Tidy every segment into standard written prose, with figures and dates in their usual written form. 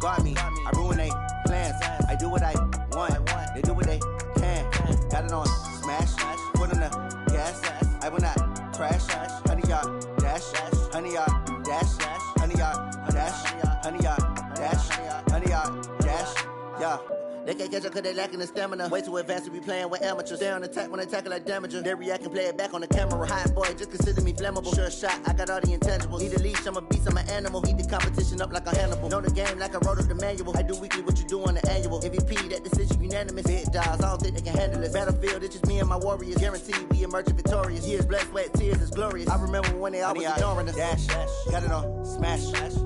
guard me. I ruin they plans. I do what I want. They do what they can. Got it on smash. Foot on the gas. I will not crash. 100-yard dash. 100-yard dash. 100-yard dash. 100-yard dash. 100-yard dash. Yeah. They can't catch up cause they lacking the stamina. Way too advanced to be playing with amateurs. Stay on attack when they tackle like damager. They react and play it back on the camera. Hot boy, just consider me flammable. Sure shot, I got all the intangibles. Need a leash, I'm a beast, I'm an animal. Eat the competition up like a Hannibal. Know the game like I wrote up the manual. I do weekly what you do on the annual. MVP, that decision unanimous. Big dogs, I don't think they can handle it. Battlefield, it's just me and my warriors. Guaranteed we emerge victorious. Years, blood, sweat, tears, is glorious. I remember when they always ignoring us. Dash, got it on smash.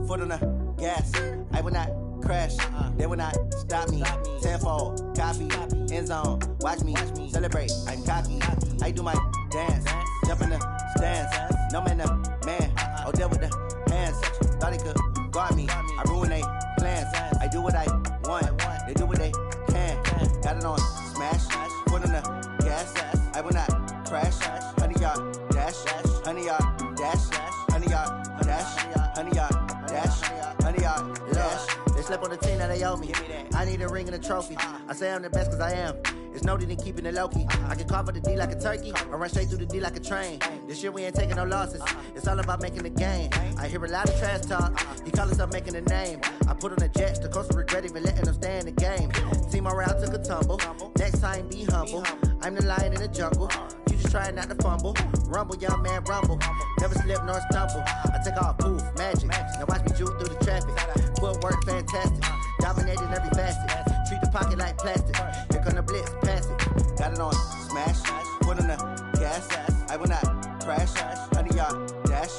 Foot on the gas. I will not crash, they will not stop me. Tenfold, copy, end zone, watch me celebrate. I'm cocky, I do my dance, jump in the stands. No man, the man, oh there with the hands. Thought he could guard me. I ruin they plans. I do what I want. They do what they can. Got it on smash, foot on the gas. I will not crash. 100-yard dash, 100-yard dash, 100-yard dash, 100-yard dash, 100-yard dash. They slept on the team that they owe me. I need a ring and a trophy. I say I'm the best cause I am. It's noted in keeping it low-key. I can carve up the D like a turkey or run straight through the D like a train. This year we ain't taking no losses. It's all about making the game. I hear a lot of trash talk. He call himself making a name. I put on the Jets. The coach will regret even letting them stay in the game. Team morale took a tumble. Next time be humble. I'm the lion in the jungle. You just trying not to fumble. Rumble, young man, rumble. Never slip nor stumble. I take off, poof, magic. Now watch me juke through the traffic. Footwork fantastic. Dominating every facet. Treat the pocket like plastic. Here come the blitz, pass it. Got it on smash. Foot on the gas. I will not crash. 100-yard dash.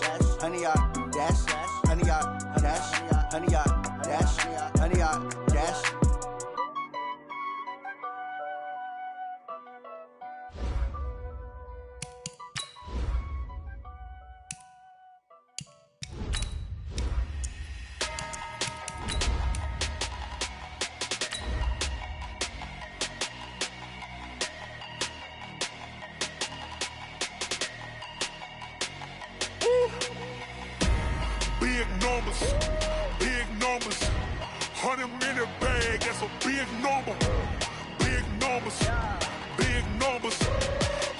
100-yard dash. 100-yard dash. 100-yard dash. 100-yard dash. Big numbers, 100-minute bag, that's a big number. Big numbers,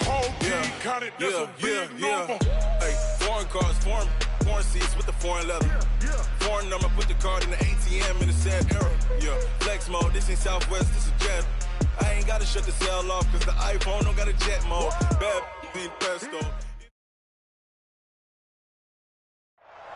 whole team counted, that's a big number. Hey, foreign cars, foreign seats with the foreign leather. Foreign number, put the card in the ATM in the sad era. Yeah, flex mode, this ain't Southwest, this is jet. I ain't gotta shut the cell off, cause the iPhone don't got a jet mode. Bad pesto.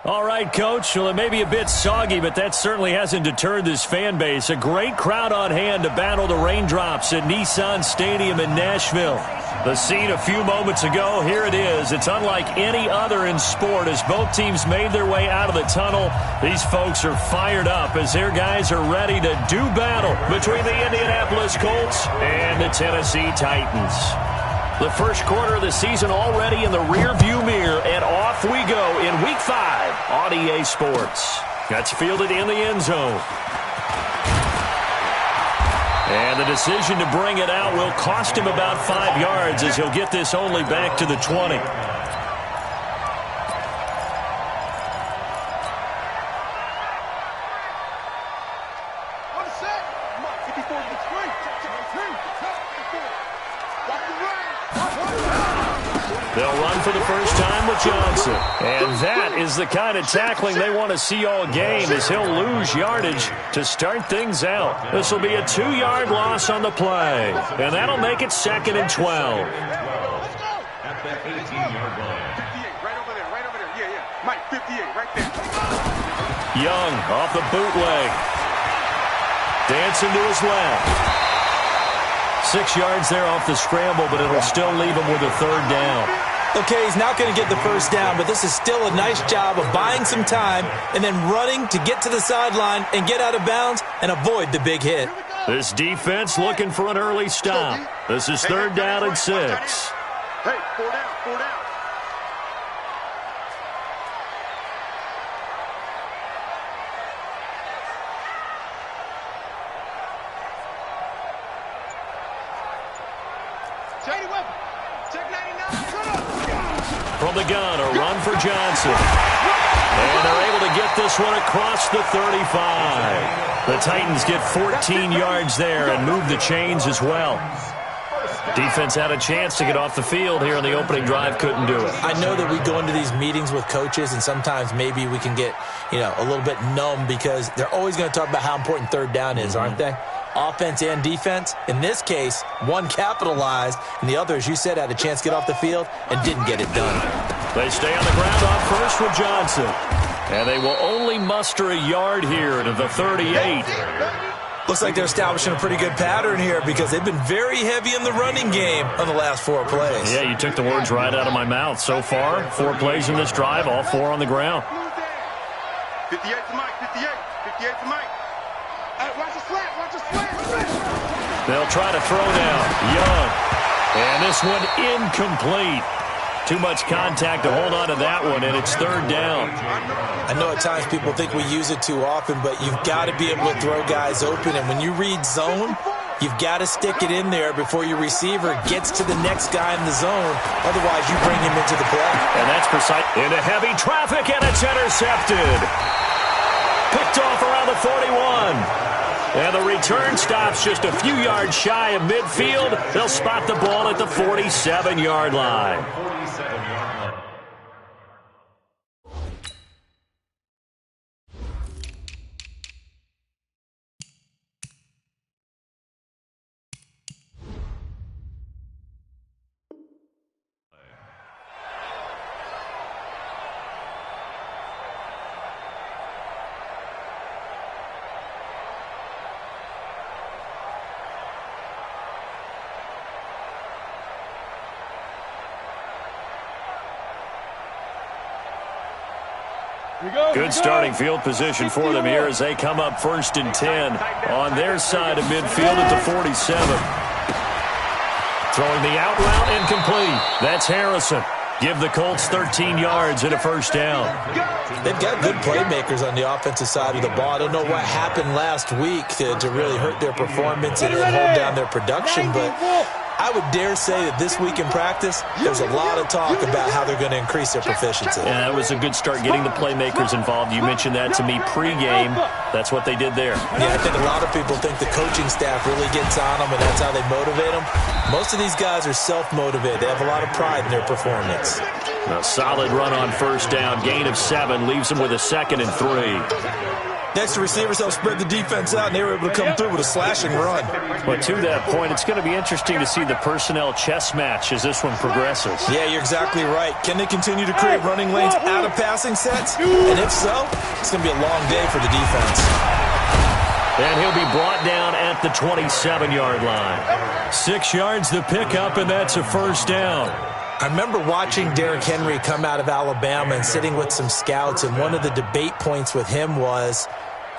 All right, Coach. Well, it may be a bit soggy, but that certainly hasn't deterred this fan base. A great crowd on hand to battle the raindrops at Nissan Stadium in Nashville. The scene a few moments ago, here it is. It's unlike any other in sport as both teams made their way out of the tunnel. These folks are fired up as their guys are ready to do battle between the Indianapolis Colts and the Tennessee Titans. The first quarter of the season already in the rearview mirror, and off we go in Week 5 on EA Sports. That's fielded in the end zone. And the decision to bring it out will cost him about 5 yards as he'll get this only back to the 20. They'll run for the first time with Johnson. And that is the kind of tackling they want to see all game as he'll lose yardage to start things out. This will be a 2-yard loss on the play. And that'll make it 2nd and 12. At the 18-yard line. 58, right over there. Yeah. Mike, 58, right there. Young off the bootleg. Dancing to his left. 6 yards there off the scramble, but it'll still leave him with a 3rd down. Okay, he's not going to get the first down, but this is still a nice job of buying some time and then running to get to the sideline and get out of bounds and avoid the big hit. This defense looking for an early stop. This is 3rd down and 6. Hey, 4 down. From the gun, a run for Johnson. And they're able to get this one across the 35. The Titans get 14 yards there and move the chains as well. Defense had a chance to get off the field here on the opening drive, couldn't do it. I know that we go into these meetings with coaches, and sometimes maybe we can get, a little bit numb because they're always going to talk about how important third down is, aren't they? Offense and defense. In this case, one capitalized, and the other, as you said, had a chance to get off the field and didn't get it done. They stay on the ground on first with Johnson. And they will only muster a yard here to the 38. Looks like they're establishing a pretty good pattern here because they've been very heavy in the running game on the last 4 plays. Yeah, you took the words right out of my mouth. So far, 4 plays in this drive, all 4 on the ground. 58 to Mike, 58. 58 to Mike. Hey, watch the slant, watch the slant. They'll try to throw now. Young. And this one incomplete. Too much contact to hold on to that one, and it's third down. I know at times people think we use it too often, but you've got to be able to throw guys open. And when you read zone, you've got to stick it in there before your receiver gets to the next guy in the zone. Otherwise, you bring him into the play. And that's precise. Into heavy traffic, and it's intercepted. Picked off around the 41. And the return stops just a few yards shy of midfield. They'll spot the ball at the 47-yard line. Good starting field position for them here as they come up 1st and 10 on their side of midfield at the 47. Throwing the out route incomplete. That's Harrison. Give the Colts 13 yards and a first down. They've got good playmakers on the offensive side of the ball. I don't know what happened last week to really hurt their performance and hold down their production, but I would dare say that this week in practice, there's a lot of talk about how they're going to increase their proficiency. Yeah, that was a good start getting the playmakers involved. You mentioned that to me pregame. That's what they did there. Yeah, I think a lot of people think the coaching staff really gets on them, and that's how they motivate them. Most of these guys are self-motivated. They have a lot of pride in their performance. A solid run on first down. Gain of 7 leaves them with a 2nd and 3. Next, the receivers help spread the defense out, and they were able to come through with a slashing run. But to that point, it's going to be interesting to see the personnel chess match as this one progresses. Yeah, you're exactly right. Can they continue to create running lanes out of passing sets? And if so, it's going to be a long day for the defense. And he'll be brought down at the 27-yard line. 6 yards the pickup, and that's a first down. I remember watching Derrick Henry come out of Alabama and sitting with some scouts, and one of the debate points with him was,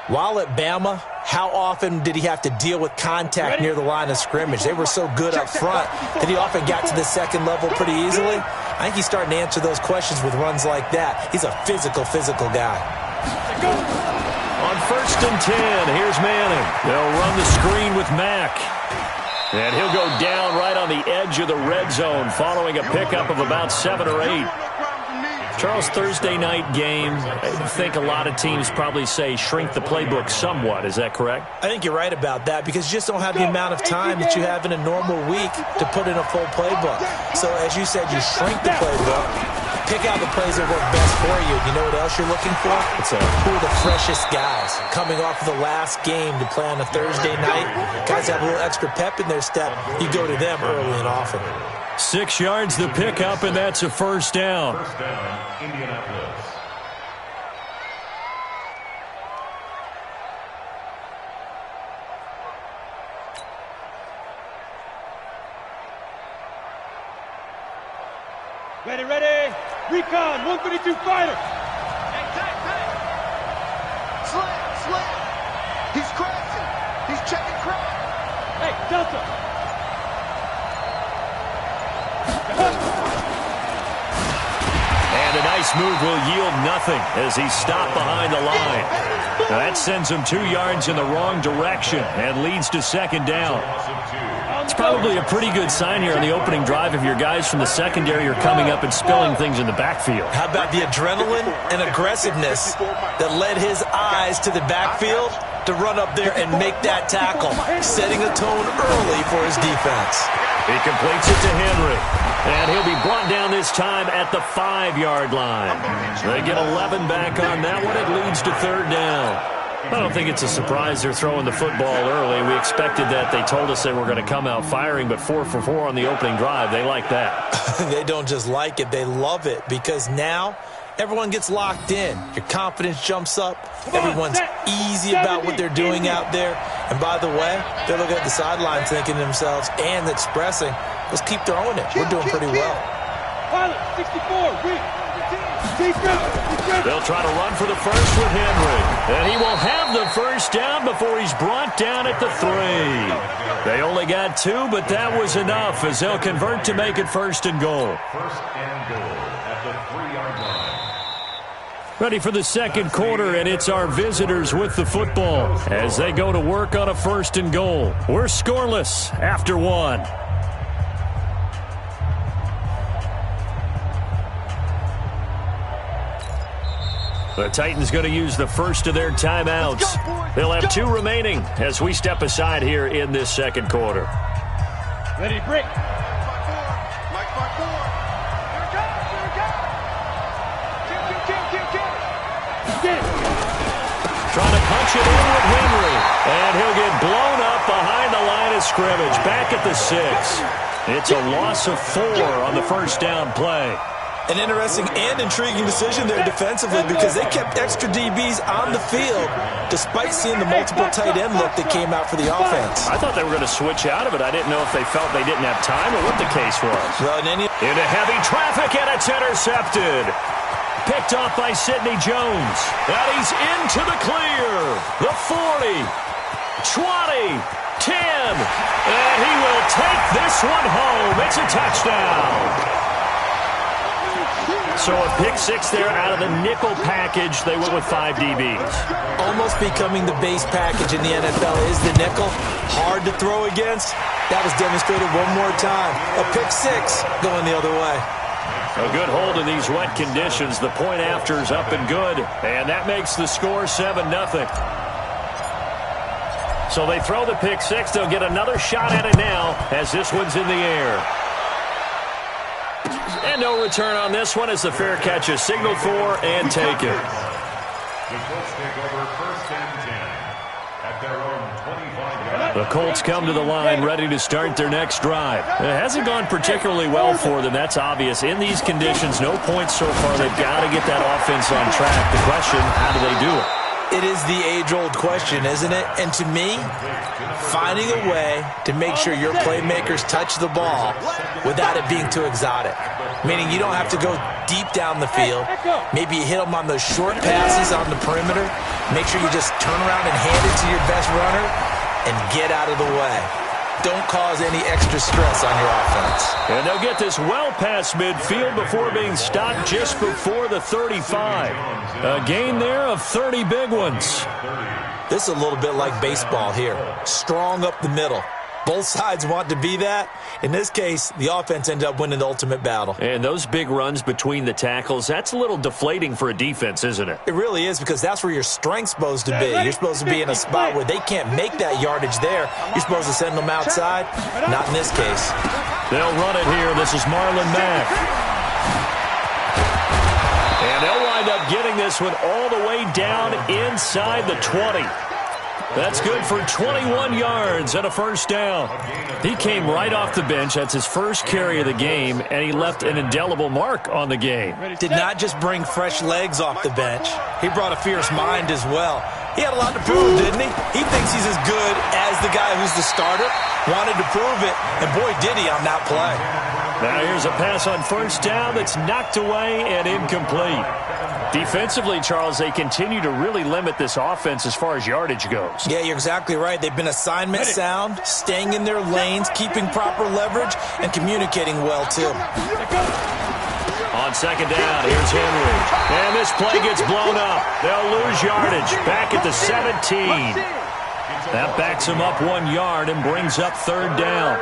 while at Bama, how often did he have to deal with contact near the line of scrimmage? They were so good up front that he often got to the second level pretty easily. I think he's starting to answer those questions with runs like that. He's a physical guy. On 1st and 10, here's Manning. They'll run the screen with Mack. And he'll go down right on the edge of the red zone following a pickup of about 7 or 8. Charles, Thursday night game, I think a lot of teams probably say shrink the playbook somewhat. Is that correct? I think you're right about that because you just don't have the amount of time that you have in a normal week to put in a full playbook. So as you said, you shrink the playbook, pick out the plays that work best for you. You know what else you're looking for? Who are the freshest guys coming off of the last game to play on a Thursday night? Guys have a little extra pep in their step. You go to them early and often. 6 yards the pickup, and that's a first down. First down, Indianapolis. Ready. Recon, 132 fighter. Slant. He's crashing. He's checking crack. Hey, Delta. And a nice move will yield nothing as he's stopped behind the line. Now that sends him 2 yards in the wrong direction and leads to second down. It's probably a pretty good sign here on the opening drive if your guys from the secondary are coming up and spilling things in the backfield. How about the adrenaline and aggressiveness that led his eyes to the backfield to run up there and make that tackle, setting a tone early for his defense. He completes it to Henry, and he'll be brought down this time at the 5-yard line. They get 11 back on that one. It leads to 3rd down. I don't think it's a surprise they're throwing the football early. We expected that. They told us they were going to come out firing, but 4 for 4 on the opening drive. They like that. They don't just like it. They love it because now everyone gets locked in. Your confidence jumps up. Everyone's easy about what they're doing out there. And by the way, they're looking at the sideline thinking to themselves and expressing, let's keep throwing it. We're doing pretty well. Pilot, 64, They'll try to run for the first with Henry. And he will have the first down before he's brought down at the 3. They only got 2, but that was enough as they'll convert to make it 1st and goal. 1st and goal at the 3-yard line. Ready for the 2nd quarter, and it's our visitors with the football as they go to work on a 1st and goal. We're scoreless after 1. The Titans going to use the first of their timeouts. They'll have 2 remaining as we step aside here in this 2nd quarter. Ready, break. Trying to punch it in with Henry. And he'll get blown up behind the line of scrimmage. Back at the 6. It's a loss of 4 on the 1st down play. An interesting and intriguing decision there defensively because they kept extra DBs on the field despite seeing the multiple tight end look that came out for the offense. I thought they were going to switch out of it. I didn't know if they felt they didn't have time or what the case was. Well, into heavy traffic, and it's intercepted. Picked off by Sidney Jones. And he's into the clear. The 40, 20, 10. And he will take this one home. It's a touchdown. So a pick 6 there out of the nickel package. They went with 5 DBs. Almost becoming the base package in the NFL is the nickel. Hard to throw against. That was demonstrated one more time. A pick 6 going the other way. A good hold in these wet conditions. The point after is up and good. And that makes the score 7-0. So they throw the pick 6. They'll get another shot at it now as this one's in the air. And no return on this one as the fair catch is signaled for and taken. The Colts take over 1st and 10 at their own 25-yard. The Colts come to the line ready to start their next drive. It hasn't gone particularly well for them. That's obvious. In these conditions, no points so far. They've got to get that offense on track. The question, how do they do it? It is the age-old question, isn't it? And to me, finding a way to make sure your playmakers touch the ball without it being too exotic. Meaning you don't have to go deep down the field. Maybe you hit them on those short passes on the perimeter. Make sure you just turn around and hand it to your best runner and get out of the way. Don't cause any extra stress on your offense. And they'll get this well past midfield before being stopped just before the 35. A gain there of 30 big ones. This is a little bit like baseball here. Strong up the middle. Both sides want to be that. In this case, the offense ended up winning the ultimate battle. And those big runs between the tackles, that's a little deflating for a defense, isn't it? It really is because that's where your strength's supposed to be. You're supposed to be in a spot where they can't make that yardage there. You're supposed to send them outside. Not in this case. They'll run it here. This is Marlon Mack. And they'll wind up getting this one all the way down inside the 20. That's good for 21 yards and a first down. He came right off the bench. That's his first carry of the game, and he left an indelible mark on the game. Did not just bring fresh legs off the bench. He brought a fierce mind as well. He had a lot to prove, didn't he? He thinks he's as good as the guy who's the starter. Wanted to prove it, and boy, did he on that play. Now here's a pass on first down that's knocked away and incomplete. Defensively, Charles, they continue to really limit this offense as far as yardage goes. Yeah, you're exactly right. They've been assignment sound, staying in their lanes, keeping proper leverage, and communicating well, too. On second down, here's Henry. And this play gets blown up. They'll lose yardage. Back at the 17. That backs him up 1 yard and brings up third down.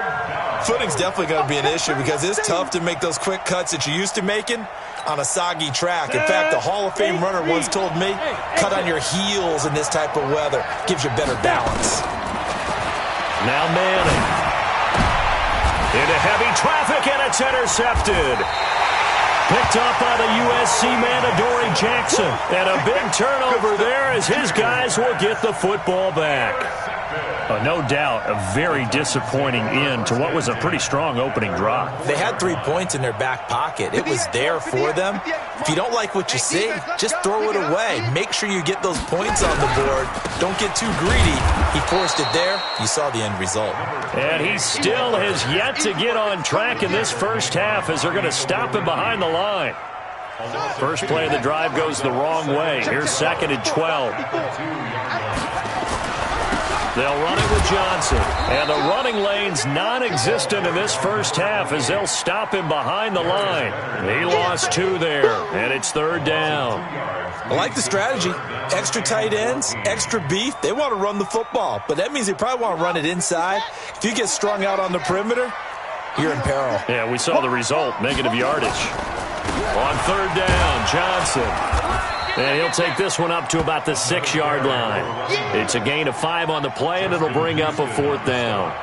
Footing's definitely going to be an issue because it's tough to make those quick cuts that you're used to making on a soggy track. In fact, the Hall of Fame runner once told me, cut on your heels in this type of weather. Gives you better balance. Now Manning. Into heavy traffic, and it's intercepted. Picked up by the USC man, Adoree Jackson. And a big turnover there as his guys will get the football back. No doubt a very disappointing end to what was a pretty strong opening drive. They had 3 points in their back pocket. It was there for them. If you don't like what you see, just throw it away. Make sure you get those points on the board. Don't get too greedy. He forced it there. You saw the end result. And he still has yet to get on track in this first half as they're going to stop him behind the line. First play of the drive goes the wrong way. Here's 2nd and 12. They'll run it with Johnson. And the running lane's non-existent in this first half as they'll stop him behind the line. He lost 2 there, and it's third down. I like the strategy. Extra tight ends, extra beef. They want to run the football, but that means they probably want to run it inside. If you get strung out on the perimeter, you're in peril. Yeah, we saw the result, negative yardage. On third down, Johnson. And he'll take this one up to about the 6-yard line. It's a gain of 5 on the play, and it'll bring up a 4th down.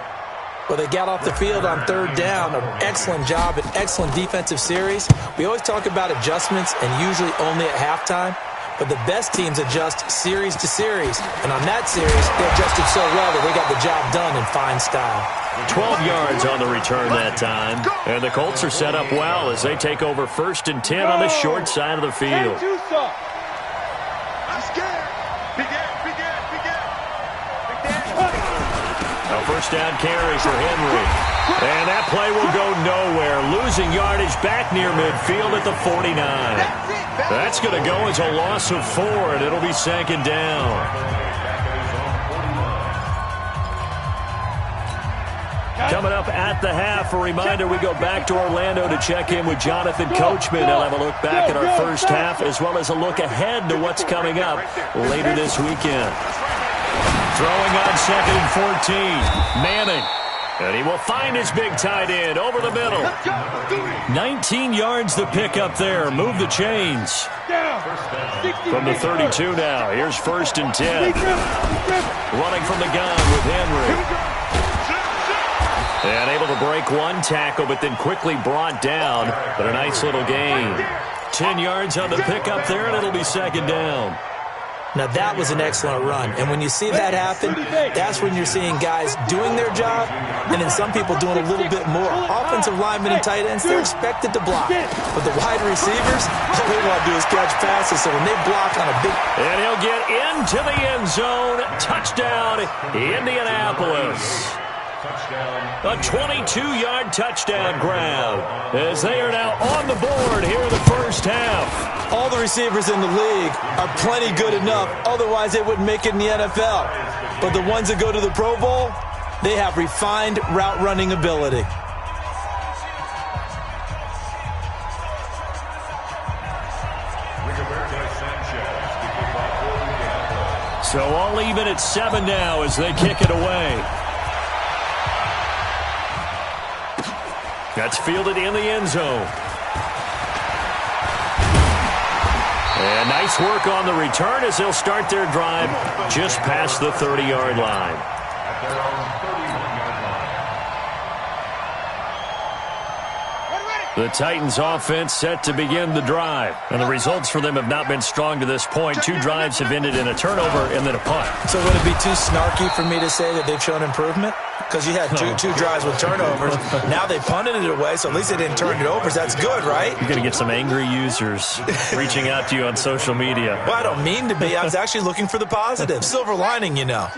Well, they got off the field on third down. An excellent job, an excellent defensive series. We always talk about adjustments, and usually only at halftime. But the best teams adjust series to series. And on that series, they adjusted so well that they got the job done in fine style. 12 yards on the return that time. And the Colts are set up well as they take over 1st and 10 on the short side of the field. A first down carry for Henry. And that play will go nowhere. Losing yardage back near midfield at the 49. That's going to go as a loss of 4, and it'll be 2nd down. Coming up at the half, a reminder, we go back to Orlando to check in with Jonathan Coachman. They'll have a look back at our first half as well as a look ahead to what's coming up later this weekend. Throwing on 2nd and 14. Manning. And he will find his big tight end over the middle. 19 yards the pick up there. Move the chains. From the 32 now. Here's 1st and 10. Running from the gun with Henry. And able to break one tackle, but then quickly brought down. But a nice little gain. 10 yards on the pickup there, and it'll be 2nd down. Now, that was an excellent run. And when you see that happen, that's when you're seeing guys doing their job and then some people doing a little bit more. Offensive linemen and tight ends, they're expected to block. But the wide receivers, all they want to do is catch passes. So when they block on a big... And he'll get into the end zone. Touchdown, Indianapolis. A 22-yard touchdown grab as they are now on the board here in the first half. All the receivers in the league are plenty good enough. Otherwise, they wouldn't make it in the NFL. But the ones that go to the Pro Bowl, they have refined route running ability. So all even at 7 now as they kick it away. That's fielded in the end zone. And nice work on the return as they'll start their drive just past the 30-yard line. The Titans offense set to begin the drive. And the results for them have not been strong to this point. 2 drives have ended in a turnover and then a punt. So would it be too snarky for me to say that they've shown improvement? Because you had two drives with turnovers. Now they punted it away, so at least they didn't turn it over. So that's good, right? You're going to get some angry users reaching out to you on social media. Well, I don't mean to be. I was actually looking for the positive. Silver lining, you know.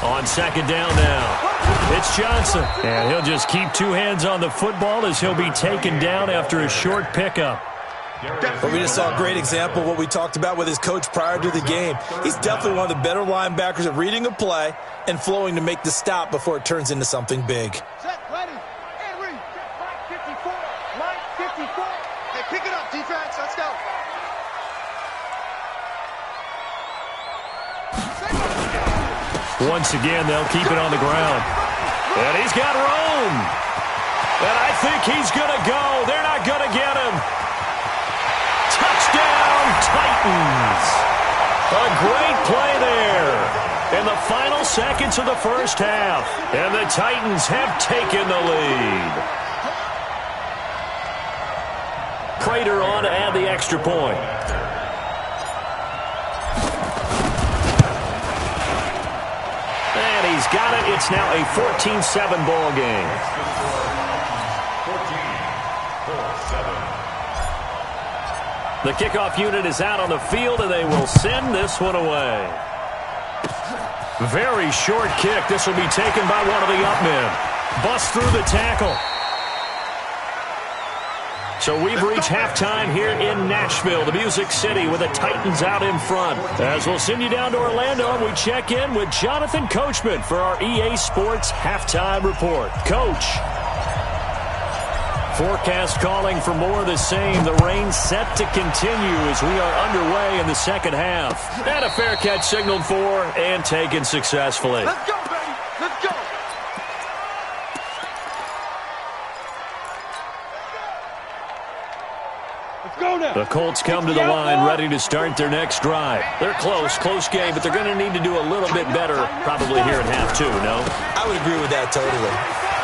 On 2nd down now, it's Johnson. And he'll just keep 2 hands on the football as he'll be taken down after a short pickup. But we just saw a great example of what we talked about with his coach prior to the game. He's definitely one of the better linebackers at reading a play and flowing to make the stop before it turns into something big. Set, ready, and read. Line 54, line 54. Hey, pick it up, defense. Let's go. Once again, they'll keep it on the ground. And he's got room. And I think he's going to go. They're not going to get him. Touchdown, Titans. A great play there in the final seconds of the first half. And the Titans have taken the lead. Prater on to add the extra point. And he's got it. It's now a 14-7 ball game. 14-7. The kickoff unit is out on the field, and they will send this one away. Very short kick. This will be taken by one of the up men. Busts through the tackle. So we've reached halftime here in Nashville, the Music City, with the Titans out in front. As we'll send you down to Orlando, and we check in with Jonathan Coachman for our EA Sports Halftime Report. Coach. Forecast calling for more of the same. The rain set to continue as we are underway in the second half. And a fair catch signaled for and taken successfully. Let's go, baby. Let's go. The Colts come to the line ready to start their next drive. They're close game, but they're going to need to do a little bit better probably here in half two, no? I would agree with that totally.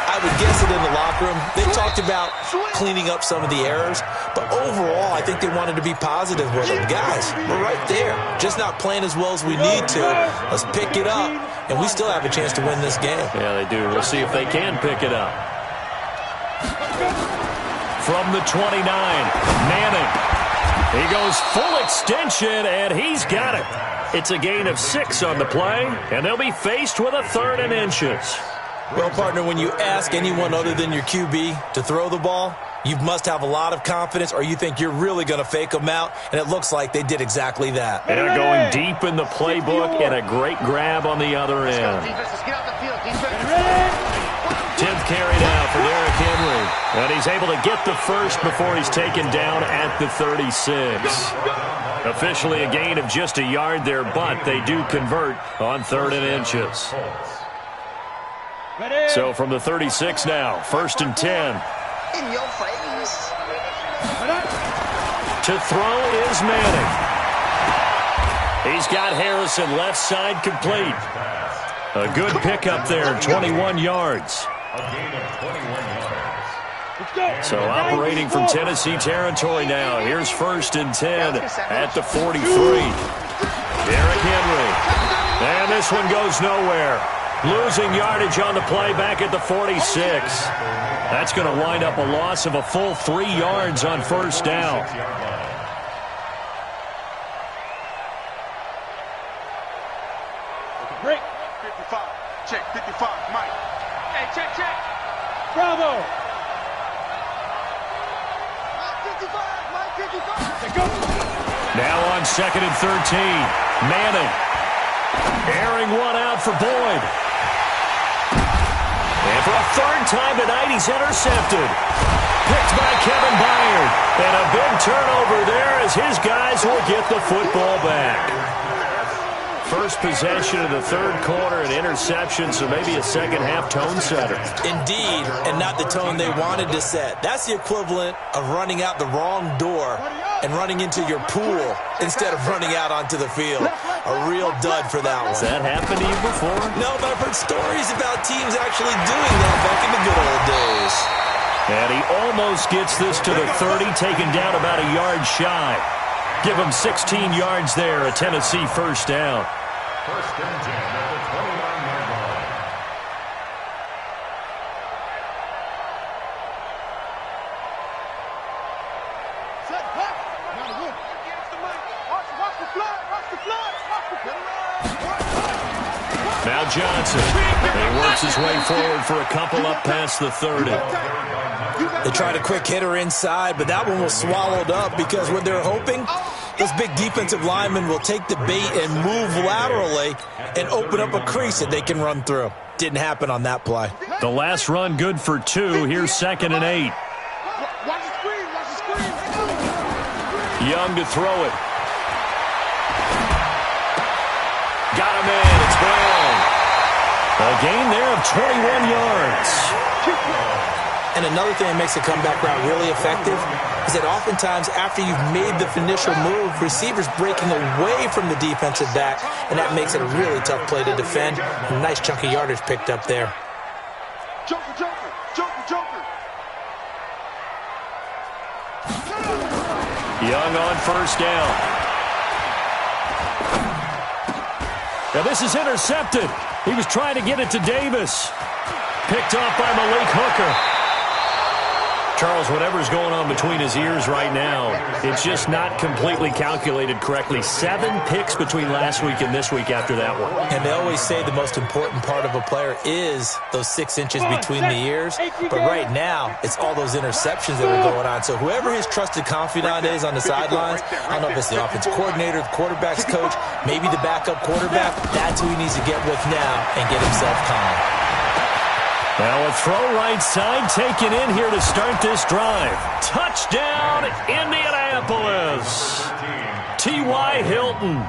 I would guess it in the locker room. They talked about cleaning up some of the errors, but overall I think they wanted to be positive with them. Guys, we're right there. Just not playing as well as we need to. Let's pick it up, and we still have a chance to win this game. Yeah, they do. We'll see if they can pick it up. From the 29, Manning. He goes full extension, and he's got it. It's a gain of 6 on the play, and they'll be faced with a 3rd and inches. Well, partner, when you ask anyone other than your QB to throw the ball, you must have a lot of confidence, or you think you're really going to fake them out, and it looks like they did exactly that. They're going deep in the playbook, and a great grab on the other end. 10th carry now for Derrick Henry. And he's able to get the first before he's taken down at the 36. Officially a gain of just a yard there, but they do convert on 3rd and inches. So from the 36 now, 1st and 10. In your face. To throw is Manning. He's got Harrison left side complete. A good pickup there, 21 yards. So operating from Tennessee territory now. Here's 1st and 10 at the 43. Derrick Henry. And this one goes nowhere. Losing yardage on the play back at the 46. That's going to wind up a loss of a full 3 yards on 1st down. Break. 55. Check. 55. Mike. Hey, check. Bravo. Now on 2nd and 13. Manning. Airing one out for Boyd. And for a 3rd time tonight, he's intercepted. Picked by Kevin Byard. And a big turnover there as his guys will get the football back. First possession of the 3rd quarter, an interception, so maybe a second-half tone setter. Indeed, and not the tone they wanted to set. That's the equivalent of running out the wrong door and running into your pool instead of running out onto the field. A real dud for that one. Has that happened to you before? No, but I've heard stories about teams actually doing that back in the good old days. And he almost gets this to the 30, taken down about a yard shy. Give him 16 yards there, a Tennessee 1st down. 1st and 10 at the 29-yard line. Set, hut. Now the wood. Watch the flood. Watch the flood. Now Johnson. He works his way forward for a couple up past the 30. They tried a quick hitter inside, but that one was swallowed up because what they're hoping, those big defensive linemen will take the bait and move laterally and open up a crease that they can run through. Didn't happen on that play. The last run good for 2. Here's 2nd and 8. Watch the screen. Watch the screen. Young to throw it. Got him in. It's Brown. A gain there of 21 yards. And another thing that makes a comeback route really effective is that oftentimes after you've made the initial move, receivers breaking away from the defensive back, and that makes it a really tough play to defend. A nice chunk of yardage picked up there. Joker, Joker, Joker, Joker. Young on first down. Now this is intercepted. He was trying to get it to Davis. Picked off by Malik Hooker. Charles, whatever's going on between his ears right now, it's just not completely calculated correctly. 7 picks between last week and this week after that one. And they always say the most important part of a player is those 6 inches between the ears. But right now, it's all those interceptions that are going on. So whoever his trusted confidant is on the sidelines, I don't know if it's the offensive coordinator, the quarterback's coach, maybe the backup quarterback, that's who he needs to get with now and get himself calm. Now a throw right side taken in here to start this drive. Touchdown, Indianapolis. T.Y. Hilton,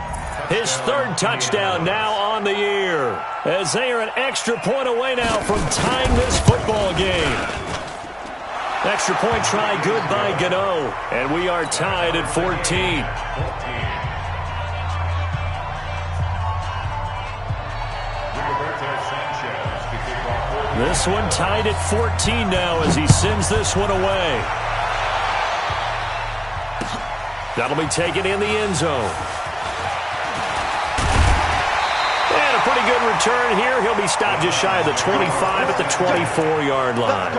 his 3rd touchdown now on the year, as they are an extra point away now from tying this football game. Extra point try good by Gano, and we are tied at 14. This one tied at 14 now as he sends this one away. That'll be taken in the end zone. And a pretty good return here. He'll be stopped just shy of the 25 at the 24-yard line.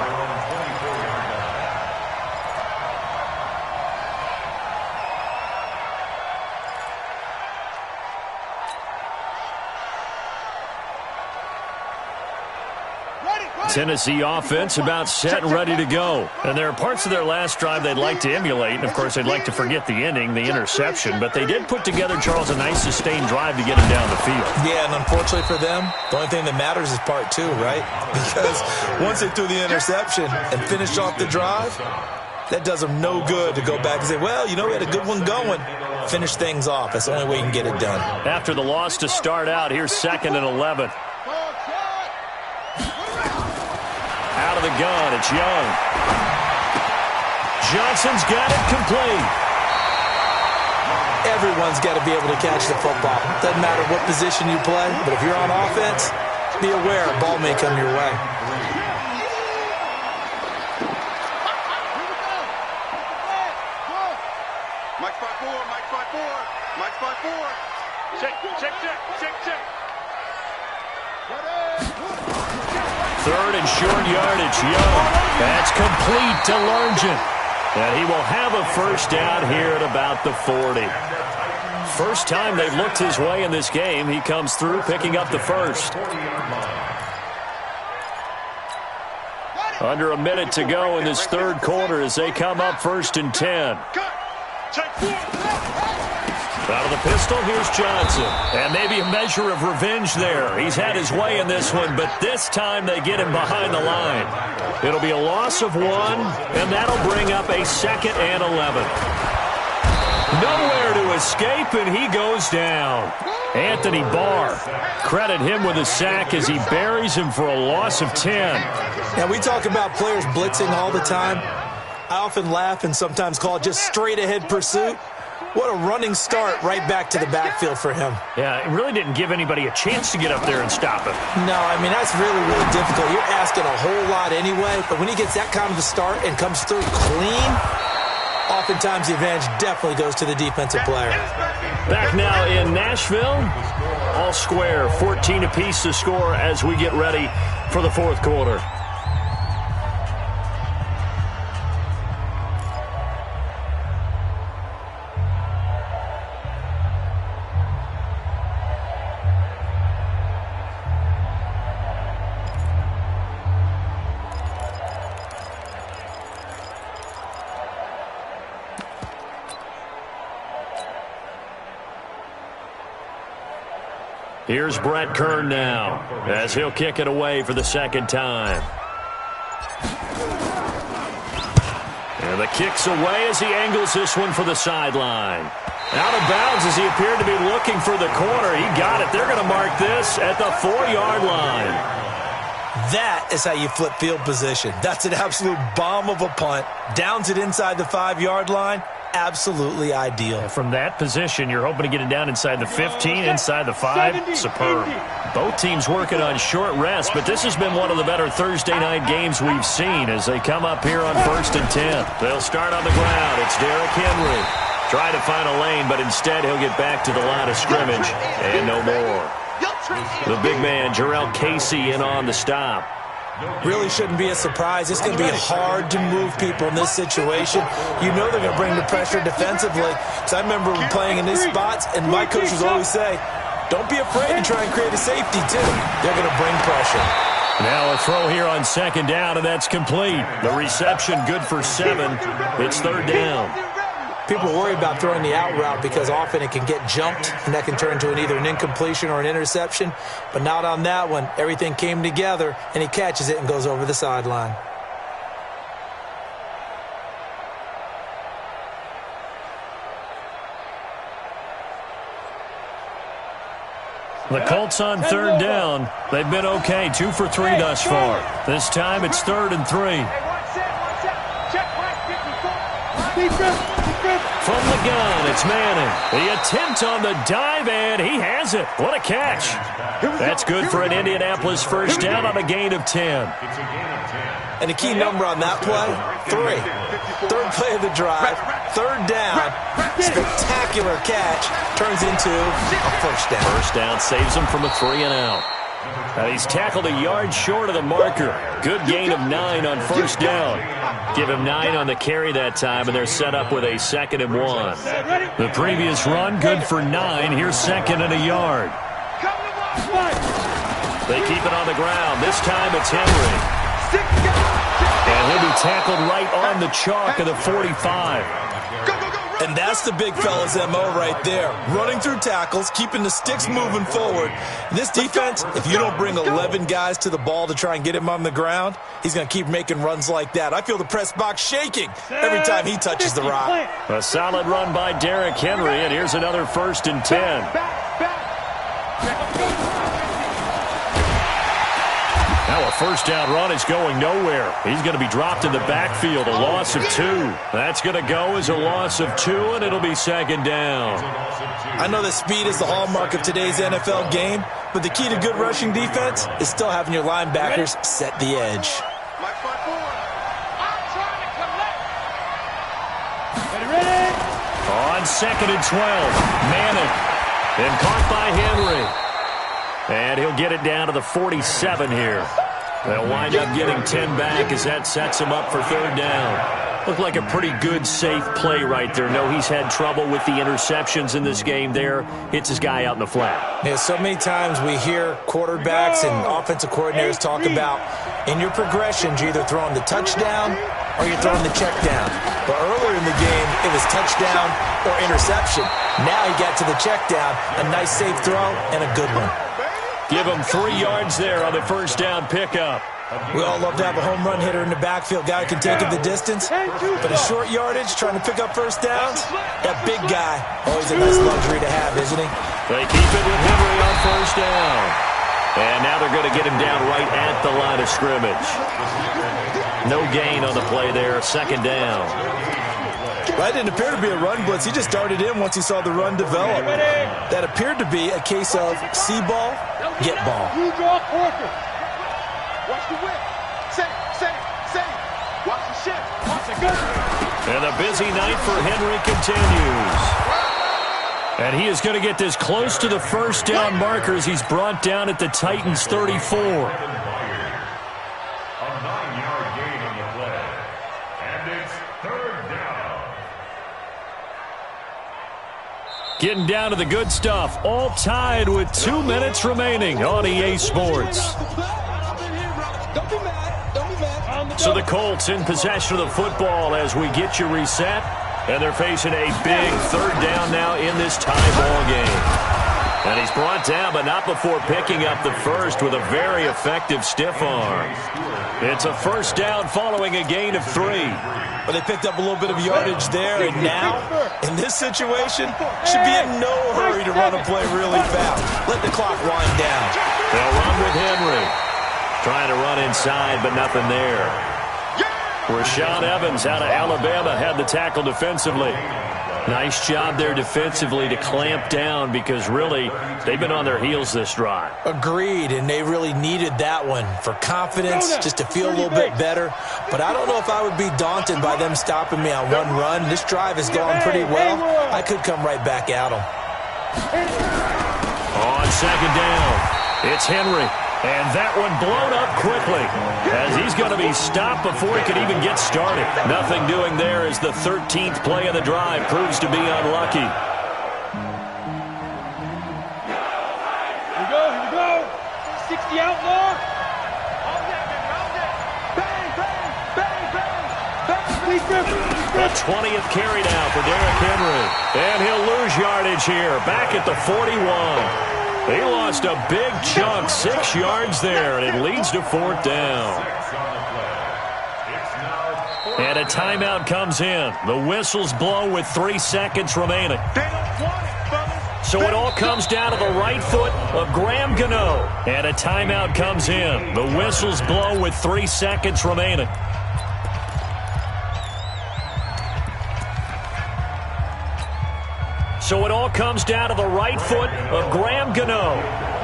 Tennessee offense about set and ready to go. And there are parts of their last drive they'd like to emulate. And, of course, they'd like to forget the ending, the interception. But they did put together, Charles, a nice sustained drive to get him down the field. Yeah, and unfortunately for them, the only thing that matters is part 2, right? Because once they threw the interception and finished off the drive, that does them no good to go back and say, well, you know, we had a good one going. Finish things off. That's the only way you can get it done. After the loss to start out, here's 2nd and 11. Out of the gun, it's Young. Johnson's got it complete. Everyone's got to be able to catch the football. Doesn't matter what position you play, but if you're on offense, be aware a ball may come your way. Mike 5-4, Mike 5-4, Mike 5-4. Check, check, check, check, check. 3rd and short yardage, Young. That's complete to Largent. And he will have a first down here at about the 40. First time they've looked his way in this game. He comes through picking up the first. Under a minute to go in this 3rd quarter as they come up 1st and 10. Out of the pistol, here's Johnson. And maybe a measure of revenge there. He's had his way in this one, but this time they get him behind the line. It'll be a loss of 1, and that'll bring up a 2nd and 11. Nowhere to escape, and he goes down. Anthony Barr, credit him with a sack as he buries him for a loss of 10. Now, we talk about players blitzing all the time. I often laugh and sometimes call it just straight-ahead pursuit. What a running start right back to the backfield for him. Yeah, it really didn't give anybody a chance to get up there and stop him. No, I mean, that's really, really difficult. You're asking a whole lot anyway, but when he gets that kind of a start and comes through clean, oftentimes the advantage definitely goes to the defensive player. Back now in Nashville, all square, 14 apiece to score as we get ready for the 4th quarter. Here's Brett Kern now as he'll kick it away for the 2nd time. And And the kick's away as he angles this one for the sideline. Out of bounds as he appeared to be looking for the corner. He got it. They're going to mark this at the 4-yard line. That is how you flip field position. That's an absolute bomb of a punt. Downs it inside the 5-yard line. Absolutely ideal. And from that position, you're hoping to get it down inside the 15, inside the 5. Superb. Both teams working on short rest, but this has been one of the better Thursday night games we've seen as they come up here on 1st and 10. They'll start on the ground. It's Derrick Henry. Try to find a lane, but instead he'll get back to the line of scrimmage and no more. The big man, Jarrell Casey, in on the stop. Really shouldn't be a surprise. It's going to be hard to move people in this situation. You know they're going to bring the pressure defensively. Because I remember playing in these spots, and my coaches always say, don't be afraid to try and create a safety, too. They're going to bring pressure. Now a throw here on 2nd down, and that's complete. The reception good for 7. It's 3rd down. People worry about throwing the out route because often it can get jumped, and that can turn into either an incompletion or an interception. But not on that one. Everything came together, and he catches it and goes over the sideline. The Colts on 3rd down. They've been okay, 2 for 3 thus far. This time it's 3rd and 3. From the gun, it's Manning. The attempt on the dive, and he has it. What a catch. That's good for an Indianapolis 1st down on a gain of 10. And the key number on that play, 3. 3rd play of the drive, 3rd down, spectacular catch, turns into a 1st down. 1st down saves him from a 3 and out. Now he's tackled a yard short of the marker. Good gain of 9 on 1st down. Give him 9 on the carry that time, and they're set up with a 2nd and 1. The previous run, good for 9. Here's 2nd and a yard. They keep it on the ground. This time it's Henry. And he'll be tackled right on the chalk of the 45. And that's the big fella's MO right there. Running through tackles, keeping the sticks moving forward. In this defense, if you don't bring 11 guys to the ball to try and get him on the ground, he's going to keep making runs like that. I feel the press box shaking every time he touches the rock. A solid run by Derrick Henry, and here's another 1st and 10. Now a 1st down run is going nowhere. He's going to be dropped in the backfield, a loss of 2. That's going to go as a loss of 2, and it'll be 2nd down. I know that speed is the hallmark of today's NFL game, but the key to good rushing defense is still having your linebackers set the edge. On 2nd and 12, Manning. And caught by Henry. And he'll get it down to the 47 here. They'll wind up getting 10 back as that sets him up for 3rd down. Looked like a pretty good, safe play right there. No, he's had trouble with the interceptions in this game there. Hits his guy out in the flat. Yeah, so many times we hear quarterbacks and offensive coordinators talk about in your progressions, you're either throwing the touchdown or you're throwing the check down. But earlier in the game, it was touchdown or interception. Now he got to the check down. A nice, safe throw and a good one. Give him 3 yards there on the 1st down pickup. We all love to have a home run hitter in the backfield. Guy who can take it the distance. But a short yardage, trying to pick up 1st downs, that big guy, always a nice luxury to have, isn't he? They keep it with Henry on 1st down. And now they're going to get him down right at the line of scrimmage. No gain on the play there, 2nd down. That didn't appear to be a run blitz. He just darted in once he saw the run develop. That appeared to be a case of see ball, get ball. You draw Porker. Watch the whip. Say. Watch the shift. Watch it go. And the busy night for Henry continues. And he is going to get this close to the 1st down markers. He's brought down at the Titans' 34. A 9-yard gain on the play. And it's 3rd down. Getting down to the good stuff. All tied with 2 minutes remaining on EA Sports. So the Colts in possession of the football as we get you reset. And they're facing a big 3rd down now in this tie ball game. And he's brought down, but not before picking up the first with a very effective stiff arm. It's a first down following a gain of 3. But they picked up a little bit of yardage there, and now, in this situation, should be in no hurry to run a play really fast. Let the clock wind down. They'll run with Henry. Trying to run inside, but nothing there. Rashaan Evans out of Alabama had the tackle defensively. Nice job there defensively to clamp down because, really, they've been on their heels this drive. Agreed, and they really needed that one for confidence, just to feel a little bit better. But I don't know if I would be daunted by them stopping me on one run. This drive has gone pretty well. I could come right back at them. On second down, it's Henry. And that one blown up quickly as he's going to be stopped before he could even get started. Nothing doing there as the 13th play of the drive proves to be unlucky. Here we go. 60 outlaw. The 20th carry now for Derrick Henry. And he'll lose yardage here, back at the 41. He lost a big chunk, 6 yards there, and it leads to 4th down. And a timeout comes in. The whistles blow with 3 seconds remaining. So it all comes down to the right foot of Graham Gano. And a timeout comes in. The whistles blow with 3 seconds remaining. So it all comes down to the right foot of Graham Gano.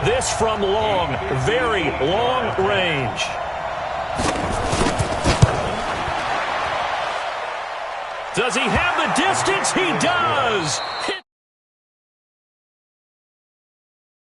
This from long, very long range. Does he have the distance? He does.